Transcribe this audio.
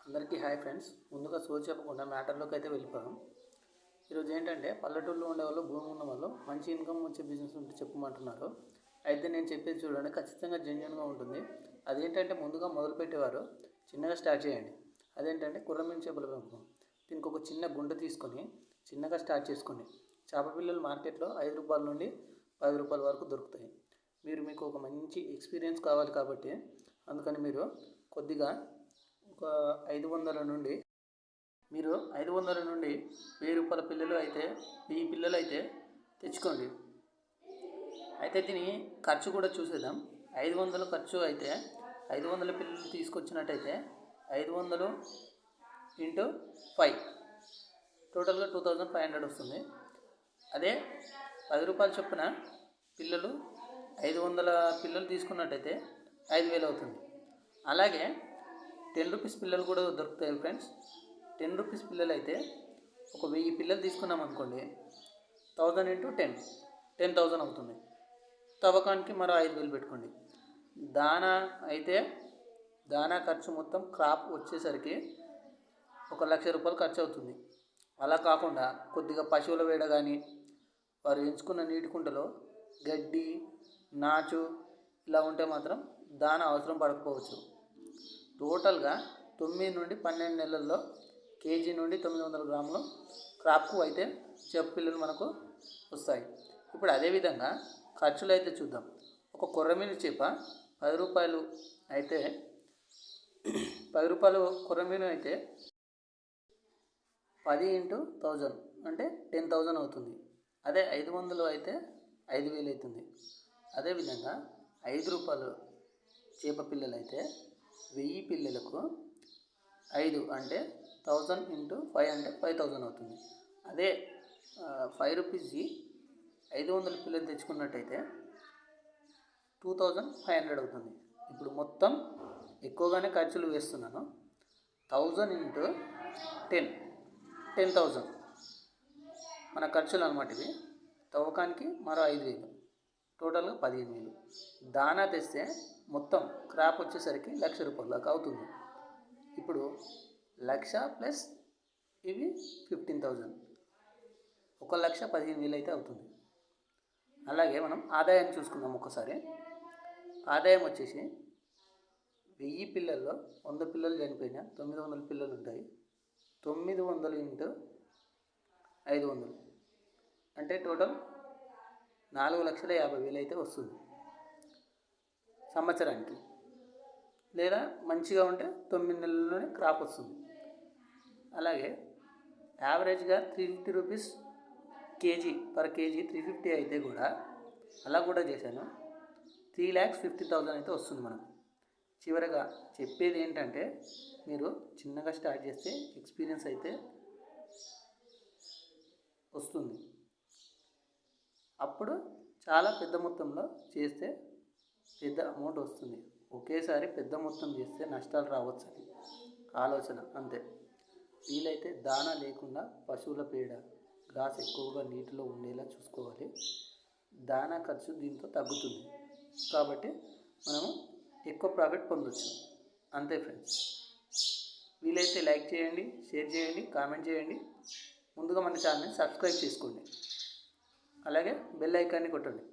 అందరికీ hi friends. ముందుగా చెప్పకుండా మ్యాటర్లోకి అయితే వెళ్ళిపోదాం. ఈరోజు ఏంటంటే పల్లెటూరులో ఉండేవాళ్ళు, భూమి ఉన్న వాళ్ళు మంచి ఇన్కమ్ వచ్చే బిజినెస్ ఉంటే చెప్పమంటున్నారు. అయితే నేను చెప్పేది చూడండి, ఖచ్చితంగా జెన్యున్గా ఉంటుంది. అదేంటంటే ముందుగా మొదలుపెట్టేవారు చిన్నగా స్టార్ట్ చేయండి. అదేంటంటే కుర్రమీను చేపల పెంపకం. దీనికి ఒక చిన్న గుంట తీసుకొని చిన్నగా స్టార్ట్ చేసుకోండి. చేప పిల్లలు మార్కెట్లో ₹5 నుండి ₹10 వరకు దొరుకుతాయి. మీకు ఒక మంచి ఎక్స్పీరియన్స్ కావాలి కాబట్టి అందుకని మీరు కొద్దిగా ఒక 500 నుండి ₹1000 పిల్లలు అయితే 1000 పిల్లలు అయితే తెచ్చుకోండి. అయితే దీని ఖర్చు కూడా చూసేద్దాం. 500 ఖర్చు అయితే 500 పిల్లలు తీసుకొచ్చినట్టయితే 500 × 5 టోటల్గా 2500 వస్తుంది. అదే ₹10 చొప్పున పిల్లలు 500 పిల్లలు తీసుకున్నట్టయితే 5000 అవుతుంది. అలాగే ₹10 పిల్లలు కూడా దొరుకుతాయి ఫ్రెండ్స్. ₹10 పిల్లలు అయితే ఒక 1000 పిల్లలు తీసుకున్నాం అనుకోండి, 1000 × 10 10,000 అవుతుంది. తవ్వకానికి మరో 5000 పెట్టుకోండి. దానా ఖర్చు మొత్తం క్రాప్ వచ్చేసరికి ₹1,00,000 ఖర్చు అవుతుంది. అలా కాకుండా కొద్దిగా పశువుల వేడ కానీ వారు ఎంచుకున్న నీటి కుంటలో గడ్డి, నాచు ఇలా ఉంటే మాత్రం దానా అవసరం పడకపోవచ్చు. టోటల్గా 9 నుండి 12 నెలల్లో కేజీ నుండి 900 గ్రాములు క్రాప్కు అయితే చేప పిల్లలు మనకు వస్తాయి. ఇప్పుడు అదేవిధంగా ఖర్చులు అయితే చూద్దాం. ఒక కొర్రమీను చేప ₹10 అయితే ₹10 కొర్రమీను అయితే 10 × 1000 అంటే 10,000 అవుతుంది. అదే 500 అయితే 5000 అవుతుంది. అదేవిధంగా ₹5 చేప పిల్లలు అయితే 1000 పిల్లలకు 5 అంటే 1000 × 5 అంటే 5000 అవుతుంది. అదే ₹5కి 500 పిల్లలు తెచ్చుకున్నట్టయితే 2500 అవుతుంది. ఇప్పుడు మొత్తం ఎక్కువగానే ఖర్చులు వేస్తున్నాను. 1000 × 10 10,000 మన ఖర్చులు అన్నమాట. ఇవి తవ్వకానికి మరో 5000, టోటల్గా 15000. దానా తెస్తే మొత్తం క్రాప్ వచ్చేసరికి ₹1,00,000 దాకా అవుతుంది. ఇప్పుడు 1,00,000 ప్లస్ ఇవి 15,000, 1,15,000 అయితే అవుతుంది. అలాగే మనం ఆదాయాన్ని చూసుకుందాం ఒకసారి. ఆదాయం వచ్చేసి 1000 పిల్లల్లో 100 పిల్లలు చనిపోయినా 900 పిల్లలు ఉంటాయి. 900 × 500 అంటే టోటల్ 4,50,000 అయితే వస్తుంది సంవత్సరానికి. లేదా మంచిగా ఉంటే 9 నెలల్లోనే క్రాప్ వస్తుంది. అలాగే యావరేజ్గా ₹350 కేజీ పర్ కేజీ 350 అయితే కూడా అలా కూడా చేశాను. 3,50,000 అయితే వస్తుంది మనకు. చివరగా చెప్పేది ఏంటంటే మీరు చిన్నగా స్టార్ట్ చేస్తే ఎక్స్పీరియన్స్ అయితే వస్తుంది. అప్పుడు చాలా పెద్ద మొత్తంలో చేస్తే పెద్ద అమౌంట్ వస్తుంది. ఒకేసారి పెద్ద మొత్తం చేస్తే నష్టాలు రావచ్చని ఆలోచన అంతే. వీలైతే దానా లేకుండా పశువుల పేడ, గ్రాస్ ఎక్కువగా నీటిలో ఉండేలా చూసుకోవాలి. దానా ఖర్చు దీంతో తగ్గుతుంది కాబట్టి మనము ఎక్కువ ప్రాఫిట్ పొందొచ్చు. అంతే ఫ్రెండ్స్. వీలైతే లైక్ చేయండి, షేర్ చేయండి, కామెంట్ చేయండి. ముందుగా మన ఛానల్ని సబ్స్క్రైబ్ చేసుకోండి. అలాగే బెల్ ఐకాన్ని కొట్టండి.